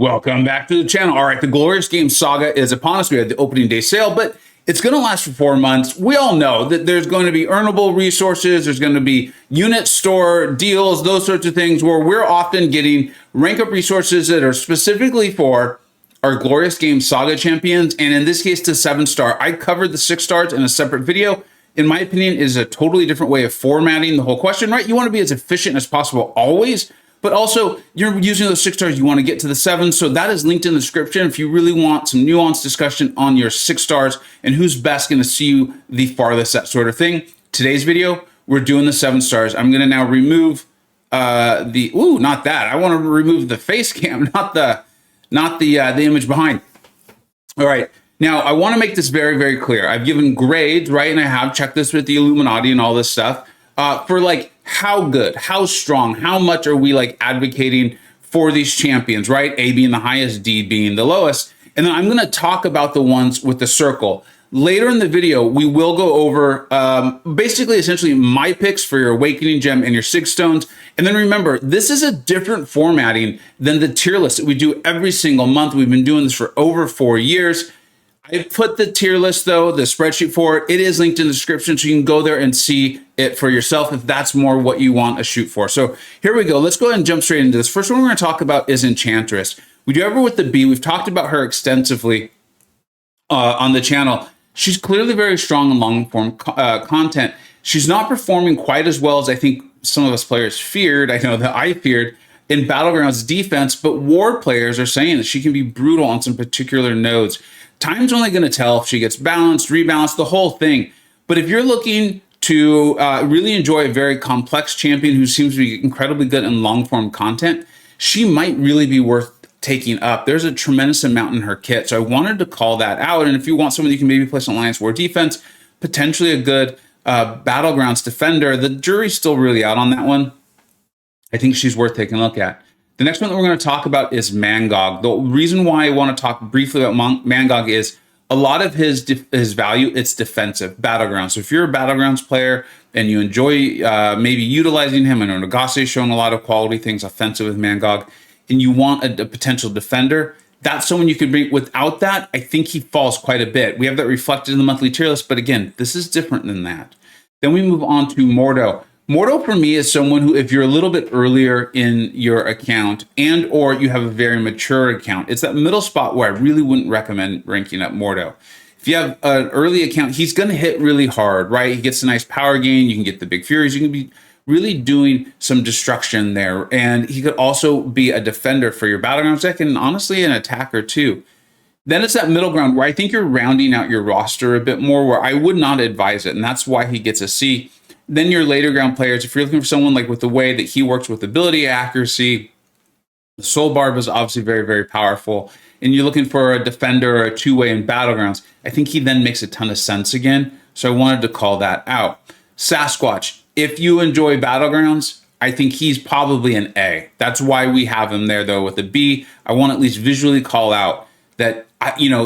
Welcome back to the channel. All right, the Glorious game Saga is upon us. We had the opening day sale, but it's going to last for 4 months. We all know that there's going to be earnable resources. There's going to be unit store deals, those sorts of things where we're often getting rank up resources that are specifically for our Glorious game Saga champions. And in this case, to 7-star. I covered the 6 stars in a separate video. In my opinion, is a totally different way of formatting the whole question, right? You want to be as efficient as possible always, but also you're using those 6 stars, you want to get to the 7. So that is linked in the description if you really want some nuanced discussion on your 6 stars and who's best going to see you the farthest, that sort of thing. Today's video, we're doing the 7 stars. I'm going to now remove not that. I want to remove the face cam, not the image behind. All right. Now, I want to make this very, very clear. I've given grades, right? And I have checked this with the Illuminati and all this stuff for like how good, how strong, how much are we like advocating for these champions, right? A being the highest, D being the lowest. And then I'm going to talk about the ones with the circle. Later in the video, we will go over basically essentially my picks for your Awakening Gem and your 6 stones. And then remember, this is a different formatting than the tier list that we do every single month. We've been doing this for over 4 years. I put the tier list, though, the spreadsheet for it. It is linked in the description, so you can go there and see it for yourself if that's more what you want to shoot for. So here we go. Let's go ahead and jump straight into this. First one we're going to talk about is Enchantress. We do ever with the B. We've talked about her extensively on the channel. She's clearly very strong in long-form content. She's not performing quite as well as I think some of us players feared. I know that I feared in Battlegrounds defense, but war players are saying that she can be brutal on some particular nodes. Time's only going to tell if she gets balanced, rebalanced, the whole thing. But if you're looking to really enjoy a very complex champion who seems to be incredibly good in long-form content, she might really be worth taking up. There's a tremendous amount in her kit, so I wanted to call that out. And if you want someone you can maybe place an Alliance War defense, potentially a good Battlegrounds defender, the jury's still really out on that one. I think she's worth taking a look at. The next one that we're going to talk about is MCoC. The reason why I want to talk briefly about MCoC is a lot of his value, it's defensive, Battlegrounds. So if you're a Battlegrounds player and you enjoy maybe utilizing him, I know Nagase is showing a lot of quality things offensive with MCoC, and you want a potential defender, that's someone you could bring. Without that, I think he falls quite a bit. We have that reflected in the monthly tier list, but again, this is different than that. Then we move on to Mordo. Mordo for me is someone who, if you're a little bit earlier in your account and or you have a very mature account, it's that middle spot where I really wouldn't recommend ranking up Mordo. If you have an early account, he's going to hit really hard, right? He gets a nice power gain. You can get the big furies. You can be really doing some destruction there. And he could also be a defender for your Battlegrounds deck and honestly an attacker too. Then it's that middle ground where I think you're rounding out your roster a bit more, where I would not advise it. And that's why he gets a C. Then your later ground players, if you're looking for someone like with the way that he works with ability accuracy, the Soul Barb is obviously very, very powerful. And you're looking for a defender or a two-way in Battlegrounds, I think he then makes a ton of sense again. So I wanted to call that out. Sasquatch, if you enjoy Battlegrounds, I think he's probably an A. That's why we have him there, though, with a B. I want to at least visually call out that,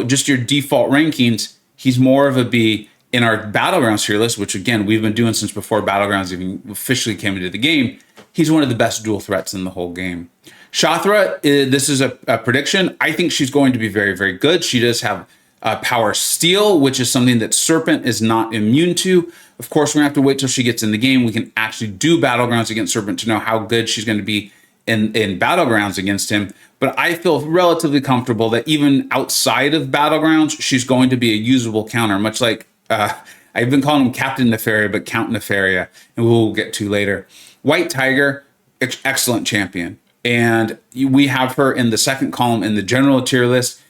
just your default rankings, he's more of a B. In our Battlegrounds tier list, which again, we've been doing since before Battlegrounds even officially came into the game, he's one of the best dual threats in the whole game. Shathra, this is a prediction. I think she's going to be very, very good. She does have power steal, which is something that Serpent is not immune to. Of course, we're going to have to wait till she gets in the game. We can actually do Battlegrounds against Serpent to know how good she's going to be in Battlegrounds against him. But I feel relatively comfortable that even outside of Battlegrounds, she's going to be a usable counter, much like I've been calling him Captain Nefaria, but Count Nefaria, and we'll get to later. White Tiger, excellent champion. And we have her in the second column in the general tier list.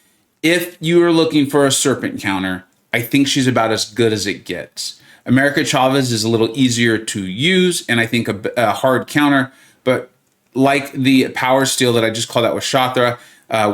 If you are looking for a Serpent counter, I think she's about as good as it gets. America Chavez is a little easier to use, and I think a hard counter, but like the power steal that I just called out with Shathra,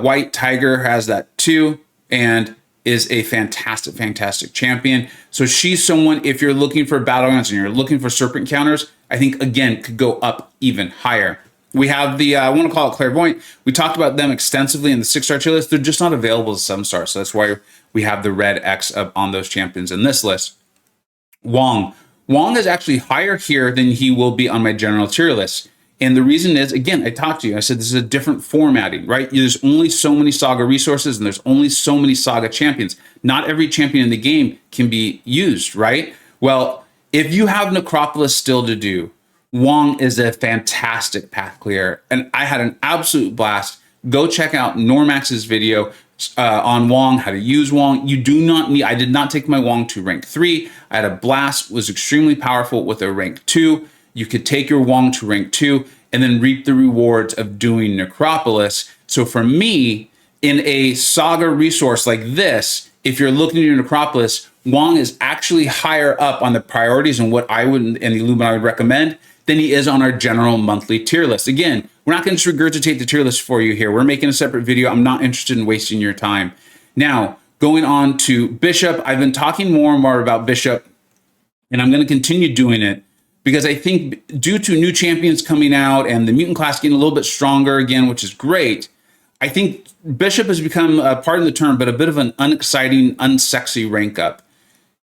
White Tiger has that too, and is a fantastic, fantastic champion. So she's someone, if you're looking for Battlegrounds and you're looking for Serpent counters, I think, again, could go up even higher. We have the, I want to call it Clairvoyant. We talked about them extensively in the 6-star tier list. They're just not available as 7-star. So that's why we have the red X up on those champions in this list. Wong is actually higher here than he will be on my general tier list. And the reason is, again, I talked to you. I said this is a different formatting, right? There's only so many Saga resources and there's only so many Saga champions. Not every champion in the game can be used, right? Well, if you have Necropolis still to do, Wong is a fantastic path clear. And I had an absolute blast. Go check out Normax's video on Wong, how to use Wong. You do not need, I did not take my Wong to rank 3. I had a blast, was extremely powerful with a rank 2. You could take your Wong to rank 2 and then reap the rewards of doing Necropolis. So for me, in a Saga resource like this, if you're looking at your Necropolis, Wong is actually higher up on the priorities and what I would and Illuminati would recommend than he is on our general monthly tier list. Again, we're not going to regurgitate the tier list for you here. We're making a separate video. I'm not interested in wasting your time. Now, going on to Bishop, I've been talking more and more about Bishop, and I'm going to continue doing it because I think due to new champions coming out and the mutant class getting a little bit stronger again, which is great, I think Bishop has become, pardon the term, but a bit of an unexciting, unsexy rank up.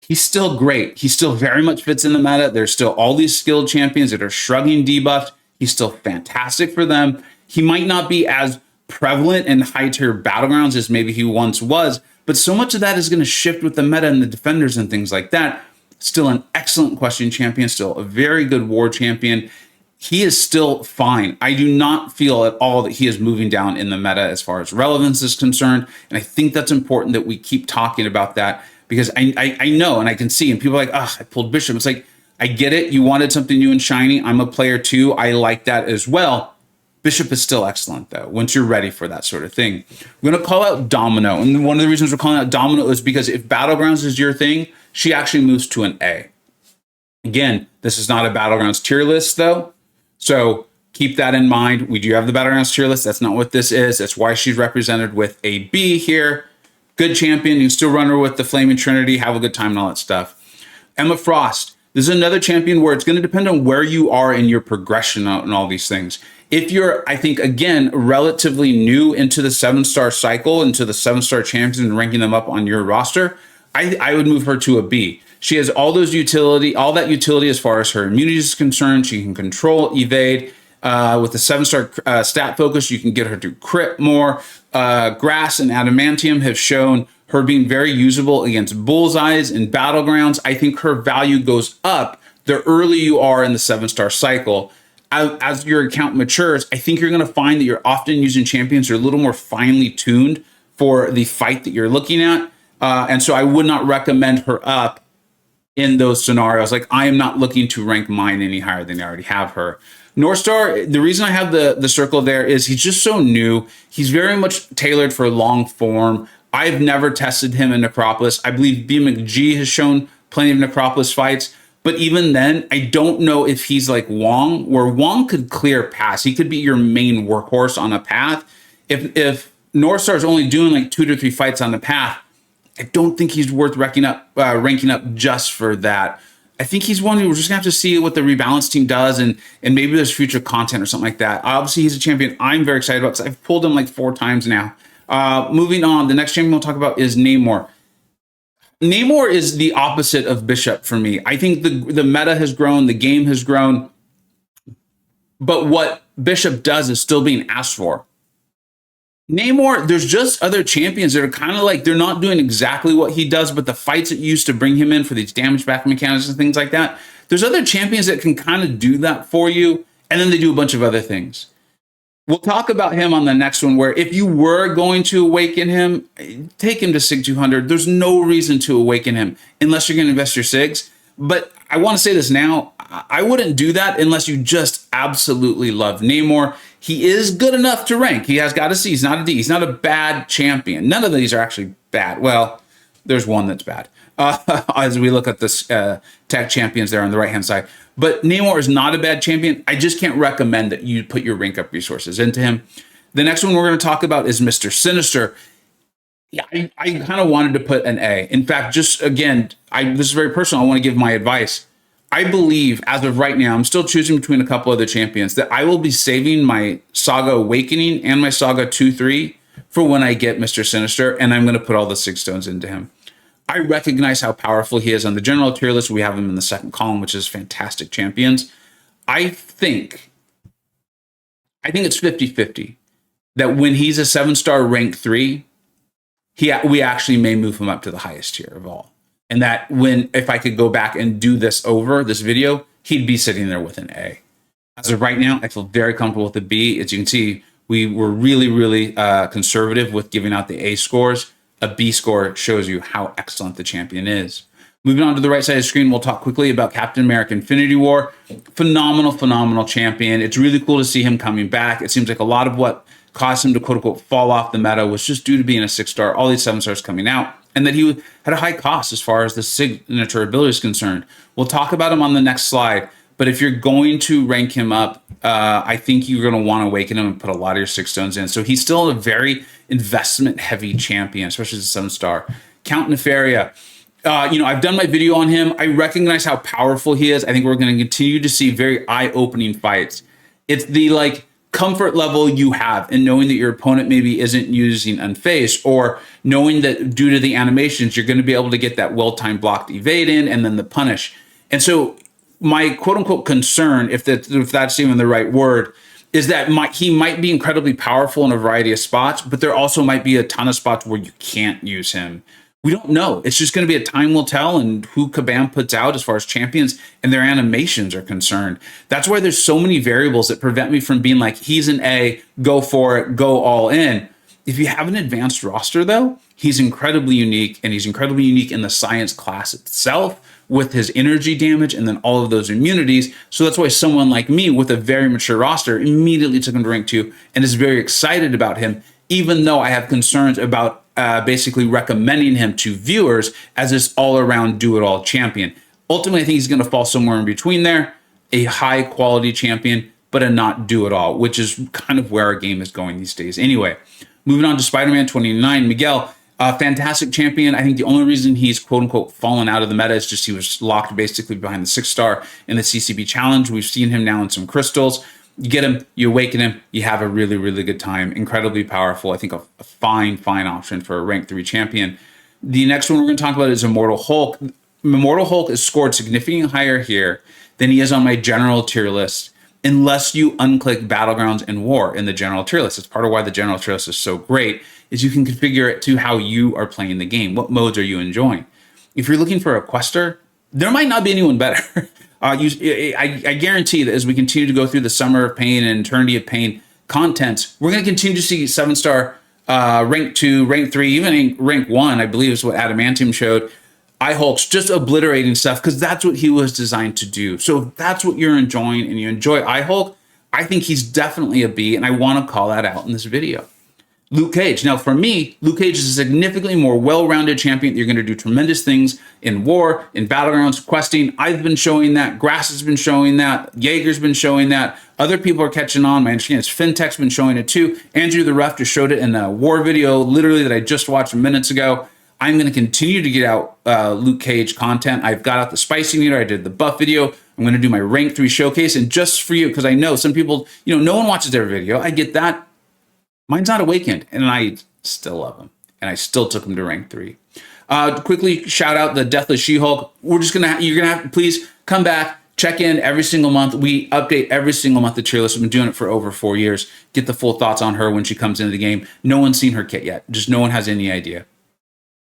He's still great. He still very much fits in the meta. There's still all these skilled champions that are shrugging debuffed. He's still fantastic for them. He might not be as prevalent in high tier battlegrounds as maybe he once was, but so much of that is going to shift with the meta and the defenders and things like that. Still an excellent question champion, still a very good war champion. He is still fine. I do not feel at all that he is moving down in the meta as far as relevance is concerned. And I think that's important that we keep talking about that because I know and I can see, and people are like, oh, I pulled Bishop. It's like, I get it. You wanted something new and shiny. I'm a player too. I like that as well. Bishop is still excellent though, once you're ready for that sort of thing. We're going to call out Domino. And one of the reasons we're calling out Domino is because if Battlegrounds is your thing, she actually moves to an A. Again, this is not a Battlegrounds tier list though. So keep that in mind. We do have the Battlegrounds tier list. That's not what this is. That's why she's represented with a B here. Good champion. You can still run her with the Flaming Trinity, have a good time and all that stuff. Emma Frost. This is another champion where it's going to depend on where you are in your progression and all these things. If you're, I think, again, relatively new into the 7-star cycle, into the 7-star champions and ranking them up on your roster, I would move her to a B. She has all that utility as far as her immunity is concerned. She can control, evade. With the 7-star stat focus, you can get her to crit more. Grass and Adamantium have shown her being very usable against bullseyes and battlegrounds. I think her value goes up the earlier you are in the 7-star cycle. As your account matures, I think you're going to find that you're often using champions that are a little more finely tuned for the fight that you're looking at. And so I would not recommend her up in those scenarios. Like, I am not looking to rank mine any higher than I already have her. Northstar, the reason I have the circle there is he's just so new. He's very much tailored for long form. I've never tested him in Necropolis. I believe BMG has shown plenty of Necropolis fights. But even then, I don't know if he's like Wong, where Wong could clear paths. He could be your main workhorse on a path. If Northstar is only doing like 2 to 3 fights on the path, I don't think he's worth ranking up just for that. I think he's one who we're just gonna have to see what the rebalance team does, and maybe there's future content or something like that. Obviously, he's a champion I'm very excited about because I've pulled him like 4 times now. Moving on, the next champion we'll talk about is Namor. Namor is the opposite of Bishop for me. I think the meta has grown, the game has grown, but what Bishop does is still being asked for. Namor, there's just other champions that are kind of like, they're not doing exactly what he does, but the fights that used to bring him in for these damage back mechanics and things like that, there's other champions that can kind of do that for you, and then they do a bunch of other things. We'll talk about him on the next one, where if you were going to awaken him, take him to SIG 200. There's no reason to awaken him unless you're going to invest your SIGs. But I want to say this now, I wouldn't do that unless you just absolutely love Namor. He is good enough to rank. He has got a C. He's not a D. He's not a bad champion. None of these are actually bad. Well, there's one that's bad. As we look at this tech champions there on the right-hand side. But Namor is not a bad champion. I just can't recommend that you put your rank up resources into him. The next one we're going to talk about is Mr. Sinister. Yeah, I kind of wanted to put an A. In fact, just again, this is very personal. I want to give my advice. I believe, as of right now, I'm still choosing between a couple other champions, that I will be saving my Saga Awakening and my Saga 2-3 for when I get Mr. Sinister, and I'm going to put all the 6 stones into him. I recognize how powerful he is on the general tier list. We have him in the second column, which is fantastic champions. I think I think it's 50-50 that when he's a 7-star rank 3, we actually may move him up to the highest tier of all. And that if I could go back and do this video, he'd be sitting there with an A. As of right now, I feel very comfortable with the B. As you can see, we were really, really conservative with giving out the A scores. A B score shows you how excellent the champion is. Moving on to the right side of the screen, we'll talk quickly about Captain America Infinity War. Phenomenal, phenomenal champion. It's really cool to see him coming back. It seems like a lot of what caused him to quote unquote fall off the meta was just due to being a 6-star, all these 7-stars coming out, and that he had a high cost as far as the signature ability is concerned. We'll talk about him on the next slide, but if you're going to rank him up, I think you're going to want to awaken him and put a lot of your 6 stones in. So he's still a very investment-heavy champion, especially as a 7-star. Count Nefaria. I've done my video on him. I recognize how powerful he is. I think we're going to continue to see very eye-opening fights. It's the comfort level you have in knowing that your opponent maybe isn't using Unfazed, or knowing that due to the animations, you're going to be able to get that well-timed blocked evade in and then the punish. And so my quote-unquote concern, if that's even the right word, is that he might be incredibly powerful in a variety of spots, but there also might be a ton of spots where you can't use him. We don't know. It's just going to be a time will tell and who Kabam puts out as far as champions and their animations are concerned. That's why there's so many variables that prevent me from being like, he's an A, go for it, go all in. If you have an advanced roster, though, he's incredibly unique, and he's incredibly unique in the science class itself with his energy damage and then all of those immunities. So that's why someone like me with a very mature roster immediately took him to rank 2 and is very excited about him, even though I have concerns about basically recommending him to viewers as this all-around do-it-all champion. Ultimately, I think he's going to fall somewhere in between there, a high-quality champion, but a not do-it-all, which is kind of where our game is going these days. Anyway, moving on to Spider-Man 29, Miguel, fantastic champion. I think the only reason he's quote-unquote fallen out of the meta is just he was locked basically behind the 6-star in the CCB challenge. We've seen him now in some crystals. You get him, you awaken him, you have a really, really good time. Incredibly powerful. I think a fine option for a rank 3 champion. The next one we're going to talk about is Immortal Hulk. Immortal Hulk is scored significantly higher here than he is on my general tier list, unless you unclick Battlegrounds and War in the general tier list. It's part of why the general tier list is so great, is you can configure it to how you are playing the game. What modes are you enjoying? If you're looking for a quester, there might not be anyone better. I guarantee that as we continue to go through the Summer of Pain and Eternity of Pain contents, we're going to continue to see 7-star, rank 2, rank 3, even rank 1, I believe is what Adamantium showed. iHulk's just obliterating stuff because that's what he was designed to do. So if that's what you're enjoying and you enjoy iHulk, I think he's definitely a B, and I want to call that out in this video. Luke Cage. Now, for me, Luke Cage is a significantly more well-rounded champion. You're going to do tremendous things in war, in battlegrounds, questing. I've been showing that. Grass has been showing that. Jaeger's been showing that. Other people are catching on. My understanding is FinTech's been showing it too. Andrew the Ref just showed it in a war video, literally, that I just watched minutes ago. I'm going to continue to get out Luke Cage content. I've got out the spicy meter. I did the buff video. I'm going to do my rank 3 showcase. And just for you, because I know some people, no one watches their video. I get that. Mine's not Awakened, and I still love him, and I still took him to rank 3. Quickly shout out the Deathless She-Hulk. You're gonna have to please come back, check in every single month. We update every single month the tier list. We've been doing it for over 4 years. Get the full thoughts on her when she comes into the game. No one's seen her kit yet. Just no one has any idea.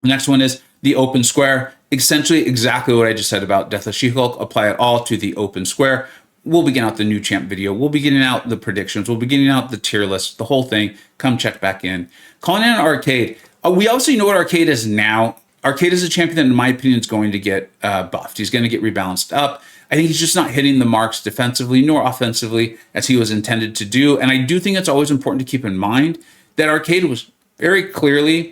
The next one is the Open Square. Essentially exactly what I just said about Deathless She-Hulk. Apply it all to the Open Square. We'll be getting out the new champ video. We'll be getting out the predictions. We'll be getting out the tier list, the whole thing. Come check back in. Calling in Arcade. We obviously know what Arcade is now. Arcade is a champion that, in my opinion, is going to get buffed. He's going to get rebalanced up. I think he's just not hitting the marks defensively nor offensively as he was intended to do. And I do think it's always important to keep in mind that Arcade was very clearly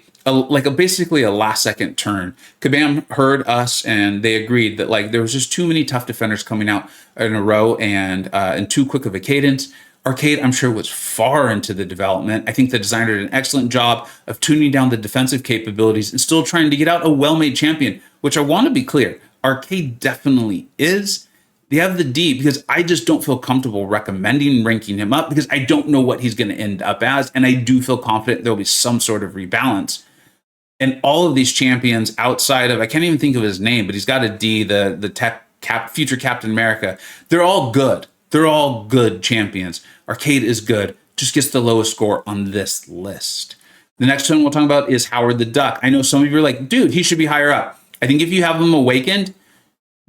basically a last-second turn. Kabam heard us, and they agreed that there was just too many tough defenders coming out in a row and too quick of a cadence. Arcade, I'm sure, was far into the development. I think the designer did an excellent job of tuning down the defensive capabilities and still trying to get out a well-made champion, which I want to be clear, Arcade definitely is. They have the D because I just don't feel comfortable recommending ranking him up because I don't know what he's going to end up as, and I do feel confident there'll be some sort of rebalance. And all of these champions outside of, I can't even think of his name, but he's got a D, the future Captain America. They're all good. They're all good champions. Arcade is good, just gets the lowest score on this list. The next one we'll talk about is Howard the Duck. I know some of you are like, dude, he should be higher up. I think if you have him awakened,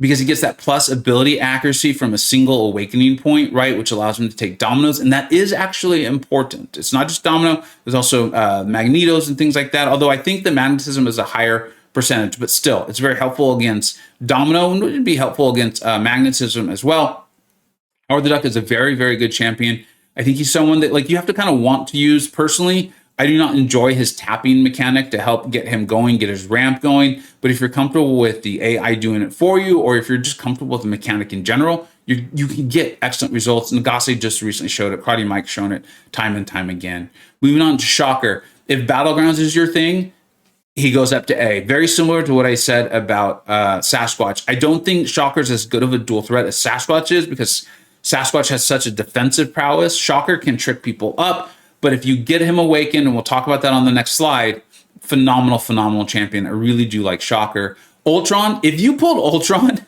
because he gets that plus ability accuracy from a single awakening point, right, which allows him to take dominoes, and that is actually important. It's not just domino, there's also magnetos and things like that, although I think the magnetism is a higher percentage, but still, it's very helpful against domino, and would be helpful against magnetism as well. Howard the Duck is a very, very good champion. I think he's someone that like you have to kind of want to use. Personally, I do not enjoy his tapping mechanic to help get him going, get his ramp going. But if you're comfortable with the AI doing it for you, or if you're just comfortable with the mechanic in general, you can get excellent results. Nagase just recently showed it. Karate Mike's shown it time and time again. Moving on to Shocker. If Battlegrounds is your thing, he goes up to A. Very similar to what I said about Sasquatch. I don't think Shocker's as good of a dual threat as Sasquatch is because Sasquatch has such a defensive prowess. Shocker can trick people up. But if you get him awakened, and we'll talk about that on the next slide, phenomenal, phenomenal champion. I really do like Shocker. Ultron, if you pulled Ultron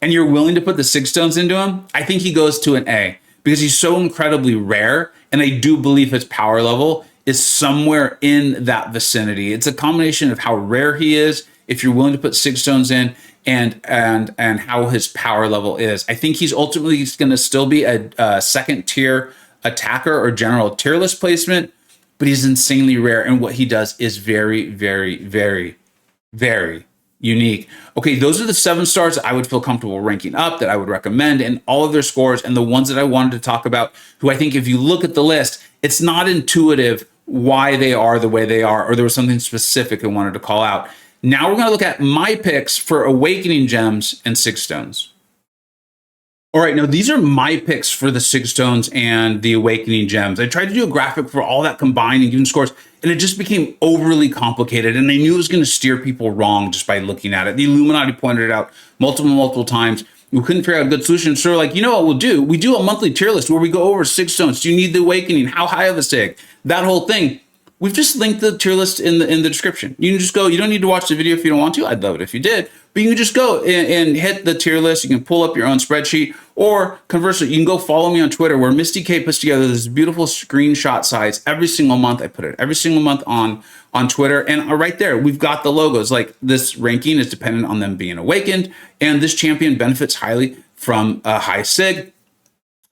and you're willing to put the 6 stones into him, I think he goes to an A because he's so incredibly rare. And I do believe his power level is somewhere in that vicinity. It's a combination of how rare he is, if you're willing to put 6 stones in, and how his power level is. I think he's ultimately going to still be a second tier attacker or general tier list placement, but he's insanely rare, and what he does is very, very, very, very unique. Okay, those are the 7 stars I would feel comfortable ranking up, that I would recommend, and all of their scores, and the ones that I wanted to talk about, who I think if you look at the list, it's not intuitive why they are the way they are, or there was something specific I wanted to call out. Now we're going to look at my picks for Awakening Gems and 6 stones. All right, now these are my picks for the 6 stones and the Awakening Gems. I tried to do a graphic for all that combined and giving scores, and it just became overly complicated, and I knew it was going to steer people wrong just by looking at it. The Illuminati pointed it out multiple times. We couldn't figure out a good solution, so we're like, you know what we'll do? We do a monthly tier list where we go over 6 stones. Do you need the Awakening? How high of a sig? That whole thing. We've just linked the tier list in the description. You can just go. You don't need to watch the video if you don't want to. I'd love it if you did. But you can just go and hit the tier list. You can pull up your own spreadsheet, or conversely, you can go follow me on Twitter, where Misty K puts together this beautiful screenshot sites every single month. I put it every single month on Twitter, and right there we've got the logos. Like, this ranking is dependent on them being awakened, and this champion benefits highly from a high sig.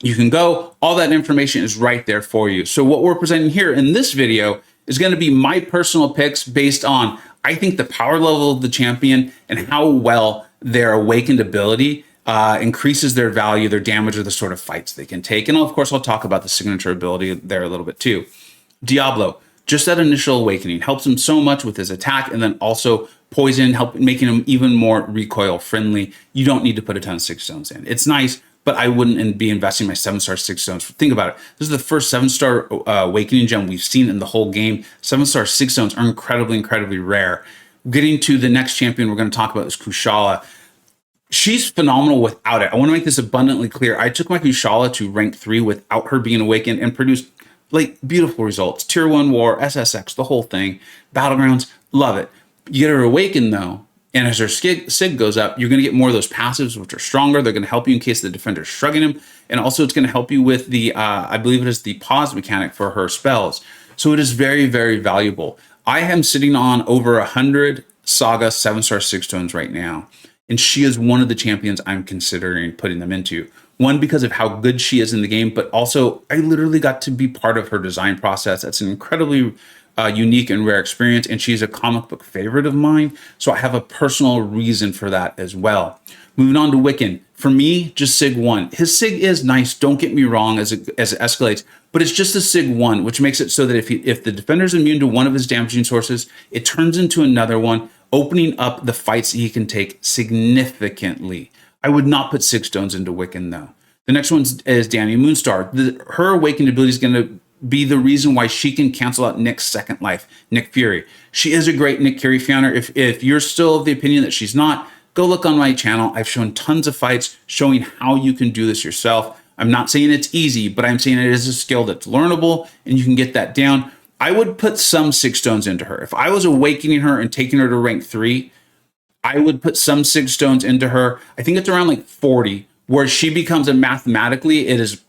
You can go. All that information is right there for you. So what we're presenting here in this video is going to be my personal picks based on, I think, the power level of the champion and how well their awakened ability increases their value, their damage, or the sort of fights they can take. And of course, I'll talk about the signature ability there a little bit too. Diablo, just that initial awakening helps him so much with his attack, and then also poison, making him even more recoil friendly. You don't need to put a ton of 6 stones in. It's nice, but I wouldn't be investing my 7-star 6 stones. Think about it. This is the first 7-star Awakening gem we've seen in the whole game. 7-star 6 stones are incredibly rare. Getting to the next champion we're going to talk about is Kushala. She's phenomenal without it. I want to make this abundantly clear. I took my Kushala to rank 3 without her being awakened and produced like beautiful results. Tier 1 war, SSX, the whole thing. Battlegrounds, love it. You get her awakened though, and as her sig goes up, you're going to get more of those passives, which are stronger. They're going to help you in case the defender's shrugging him. And also it's going to help you with the, I believe it is the pause mechanic for her spells. So it is very, very valuable. I am sitting on over 100 Saga 7-star 6 stones right now. And she is one of the champions I'm considering putting them into. One, because of how good she is in the game, but also I literally got to be part of her design process. That's an incredibly unique and rare experience, and she's a comic book favorite of mine, so I have a personal reason for that as well. Moving on to Wiccan. For me, just Sig 1. His Sig is nice, don't get me wrong, as it escalates, but it's just a Sig 1, which makes it so that if the defender's immune to one of his damaging sources, it turns into another one, opening up the fights he can take significantly. I would not put 6 stones into Wiccan, though. The next one is Danny Moonstar. Her awakened ability is going to be the reason why she can cancel out Nick's second life, Nick Fury. She is a great Nick Fury fanner. If you're still of the opinion that she's not, go look on my channel. I've shown tons of fights showing how you can do this yourself. I'm not saying it's easy, but I'm saying it is a skill that's learnable and you can get that down. I would put some 6 stones into her. If I was awakening her and taking her to rank 3, I would put some 6 stones into her. I think it's around like 40, where she becomes mathematically, it is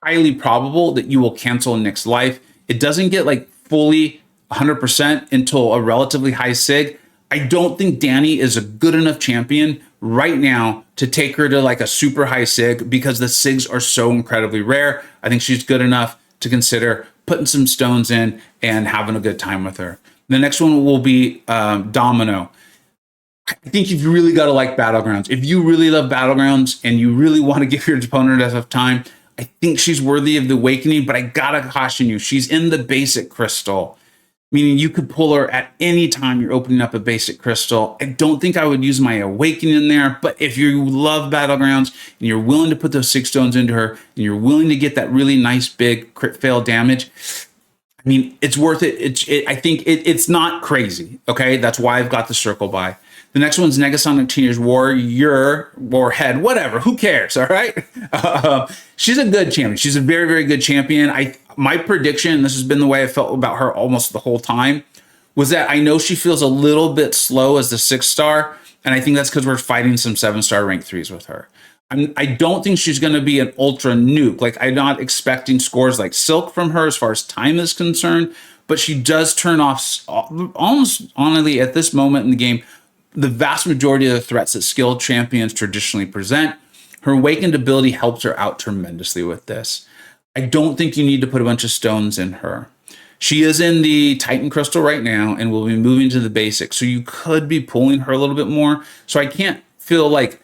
highly probable that you will cancel Nick's life. It doesn't get like fully 100% until a relatively high sig. I don't think Danny is a good enough champion right now to take her to like a super high sig because the sigs are so incredibly rare. I think she's good enough to consider putting some stones in and having a good time with her. The next one will be Domino. I think you've really got to like Battlegrounds. If you really love Battlegrounds and you really want to give your opponent enough time, I think she's worthy of the Awakening, but I gotta caution you, she's in the basic crystal, meaning you could pull her at any time you're opening up a basic crystal. I don't think I would use my Awakening in there, but if you love Battlegrounds and you're willing to put those 6 stones into her and you're willing to get that really nice big crit fail damage, I mean, it's worth it. I think it's not crazy, okay? That's why I've got the circle by. The next one's Negasonic Teenage Warhead, whatever. Who cares? All right. She's a good champion. She's a very, very good champion. My prediction, and this has been the way I felt about her almost the whole time, was that I know she feels a little bit slow as the 6-star, and I think that's because we're fighting some 7-star rank 3s with her. I don't think she's going to be an ultra nuke. Like, I'm not expecting scores like Silk from her as far as time is concerned, but she does turn off almost honestly at this moment in the game the vast majority of the threats that skilled champions traditionally present. Her Awakened ability helps her out tremendously with this. I don't think you need to put a bunch of stones in her. She is in the Titan Crystal right now and will be moving to the basics, so you could be pulling her a little bit more. So I can't feel like,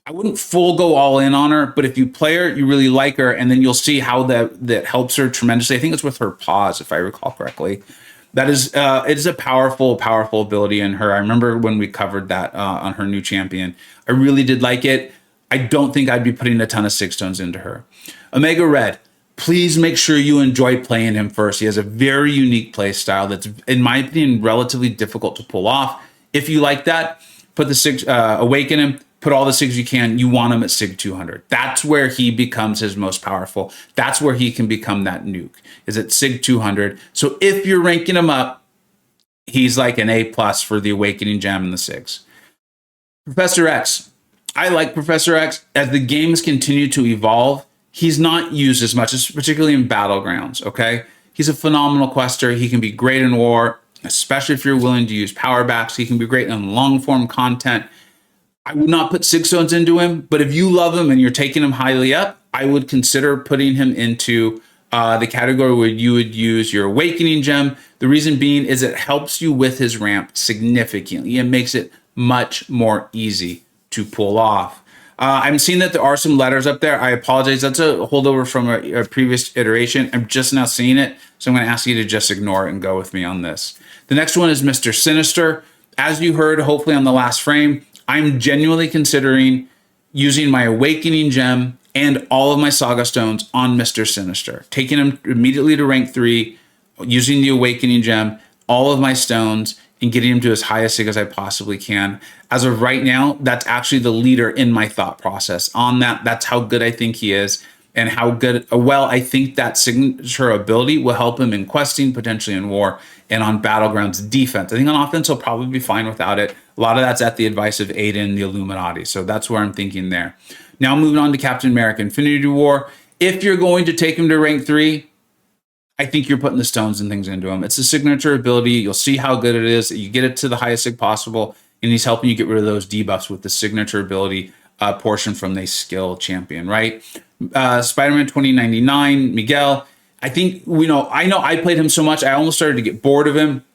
I wouldn't full go all in on her, but if you play her, you really like her, and then you'll see how that helps her tremendously. I think it's with her pause, if I recall correctly. That is, it is a powerful, powerful ability in her. I remember when we covered that on her new champion. I really did like it. I don't think I'd be putting a ton of 6 stones into her. Omega Red, please make sure you enjoy playing him first. He has a very unique play style that's, in my opinion, relatively difficult to pull off. If you like that, put the 6, Awaken him. Put all the SIGs you can. You want him at SIG 200. That's where he becomes his most powerful. That's where he can become that nuke, is at SIG 200. So if you're ranking him up, he's like an A+ for the Awakening Gem and the SIGs. Professor X. I like Professor X. As the games continue to evolve, he's not used as much, particularly in Battlegrounds, okay? He's a phenomenal quester. He can be great in war, especially if you're willing to use power backs. He can be great in long-form content. I would not put 6 stones into him, but if you love him and you're taking him highly up, I would consider putting him into the category where you would use your Awakening Gem. The reason being is it helps you with his ramp significantly. It makes it much more easy to pull off. I'm seeing that there are some letters up there. I apologize. That's a holdover from a previous iteration. I'm just now seeing it, so I'm going to ask you to just ignore it and go with me on this. The next one is Mr. Sinister. As you heard, hopefully on the last frame, I'm genuinely considering using my Awakening Gem and all of my Saga Stones on Mr. Sinister, taking him immediately to rank 3, using the Awakening Gem, all of my stones, and getting him to as high a SIG as I possibly can. As of right now, that's actually the leader in my thought process on that. That's how good I think he is, and how good, well, I think that signature ability will help him in questing, potentially in war, and on Battlegrounds defense. I think on offense, he'll probably be fine without it. A lot of that's at the advice of Aiden, the Illuminati. So that's where I'm thinking there. Now moving on to Captain America Infinity War. If you're going to take him to rank 3, I think you're putting the stones and things into him. It's a signature ability. You'll see how good it is. You get it to the highest SIG possible, and he's helping you get rid of those debuffs with the signature ability portion from the skill champion, right? Spider-Man 2099, Miguel. I think, I know I played him so much, I almost started to get bored of him.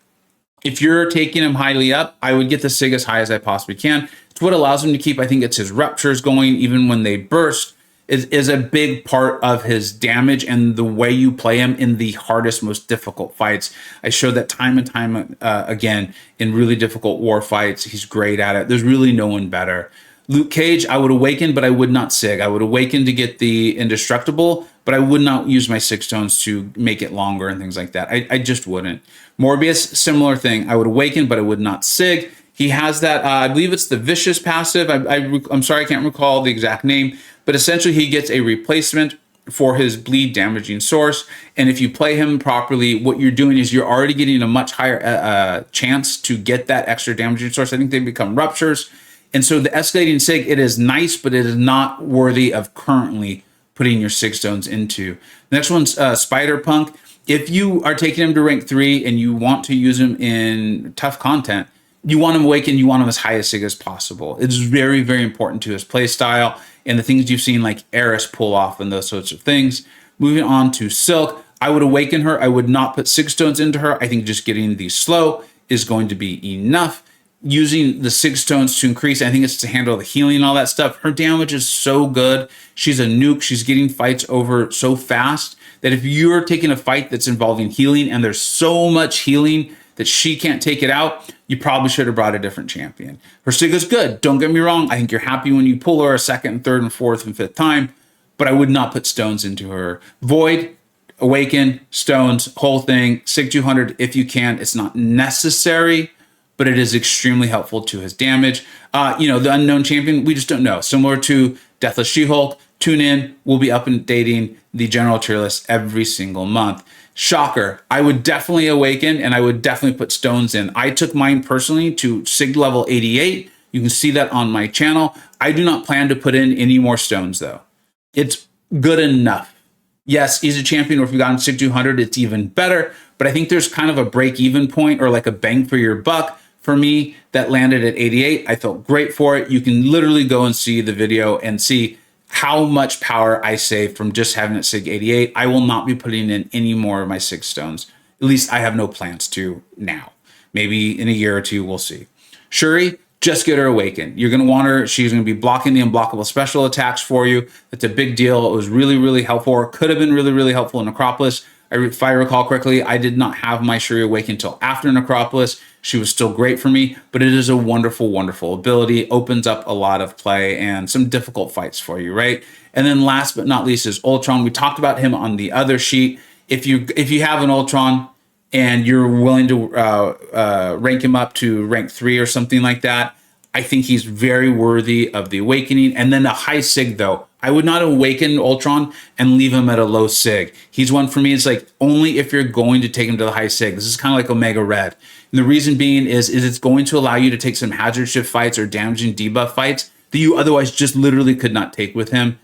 If you're taking him highly up, I would get the SIG as high as I possibly can. It's what allows him to keep, I think it's his ruptures going, even when they burst, is a big part of his damage and the way you play him in the hardest, most difficult fights. I showed that time and time again in really difficult war fights. He's great at it. There's really no one better. Luke Cage, I would Awaken, but I would not SIG. I would Awaken to get the Indestructible, but I would not use my 6 stones to make it longer and things like that. I just wouldn't. Morbius, similar thing. I would Awaken, but I would not SIG. He has that, I believe it's the Vicious passive. I'm sorry, I can't recall the exact name, but essentially he gets a replacement for his bleed damaging source. And if you play him properly, what you're doing is you're already getting a much higher chance to get that extra damaging source. I think they become ruptures. And so the escalating SIG, it is nice, but it is not worthy of currently putting your 6 stones into. The next one's Spider Punk. If you are taking him to rank 3 and you want to use him in tough content, you want him Awaken, you want him as high a SIG as possible. It's very, very important to his play style and the things you've seen like Eris pull off and those sorts of things. Moving on to Silk, I would Awaken her. I would not put 6 stones into her. I think just getting the slow is going to be enough. Using the 6 stones to increase, I think it's to handle the healing and all that stuff. Her damage is so good. She's a nuke. She's getting fights over so fast that if you're taking a fight that's involving healing and there's so much healing that she can't take it out, you probably should have brought a different champion. Her SIG is good. Don't get me wrong. I think you're happy when you pull her a second and third and fourth and fifth time, but I would not put stones into her. Void, Awaken, stones, whole thing, SIG 200 if you can. It's not necessary, but it is extremely helpful to his damage. The unknown champion, we just don't know. Similar to Deathless She-Hulk, tune in. We'll be updating the general tier list every single month. Shocker, I would definitely Awaken and I would definitely put stones in. I took mine personally to SIG level 88. You can see that on my channel. I do not plan to put in any more stones though. It's good enough. Yes, he's a champion, or if you got in SIG 200, it's even better. But I think there's kind of a break-even point or like a bang for your buck for me that landed at 88. I felt great for it. You can literally go and see the video and see how much power I saved from just having it SIG 88. I will not be putting in any more of my 6 stones. At least I have no plans to now. Maybe in a year or two, we'll see. Shuri, just get her Awakened. You're going to want her. She's going to be blocking the unblockable special attacks for you. That's a big deal. It was really, really helpful, or could have been really, really helpful in Necropolis. If I recall correctly, I did not have my Shuri Awakened until after Necropolis. She was still great for me, but it is a wonderful, wonderful ability. Opens up a lot of play and some difficult fights for you, right? And then last but not least is Ultron. We talked about him on the other sheet. If you have an Ultron and you're willing to rank him up to rank 3 or something like that, I think he's very worthy of the Awakening. And then a high SIG though. I would not Awaken Ultron and leave him at a low SIG. He's one for me. It's like only if you're going to take him to the high SIG. This is kind of like Omega Red. And the reason being is it's going to allow you to take some hazard shift fights or damaging debuff fights that you otherwise just literally could not take with him.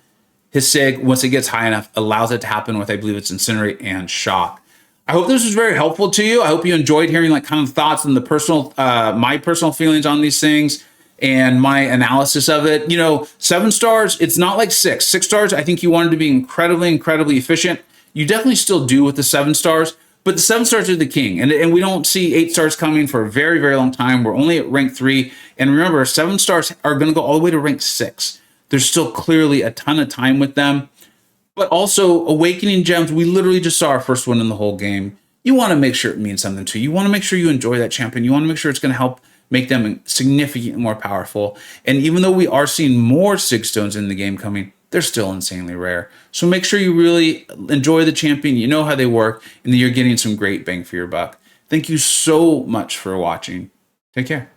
His SIG, once it gets high enough, allows it to happen with, I believe it's Incinerate and Shock. I hope this was very helpful to you. I hope you enjoyed hearing like kind of thoughts and the personal, my personal feelings on these things and my analysis of it. 7 stars, it's not like 6. 6 stars, I think you wanted to be incredibly, incredibly efficient. You definitely still do with the 7 stars, but the 7 stars are the king. And we don't see 8 stars coming for a very, very long time. We're only at rank 3. And remember, 7 stars are going to go all the way to rank 6. There's still clearly a ton of time with them. But also, Awakening Gems, we literally just saw our first one in the whole game. You want to make sure it means something to you. You want to make sure you enjoy that champion. You want to make sure it's going to help make them significantly more powerful. And even though we are seeing more 6 stones in the game coming, they're still insanely rare. So make sure you really enjoy the champion, you know how they work, and that you're getting some great bang for your buck. Thank you so much for watching. Take care.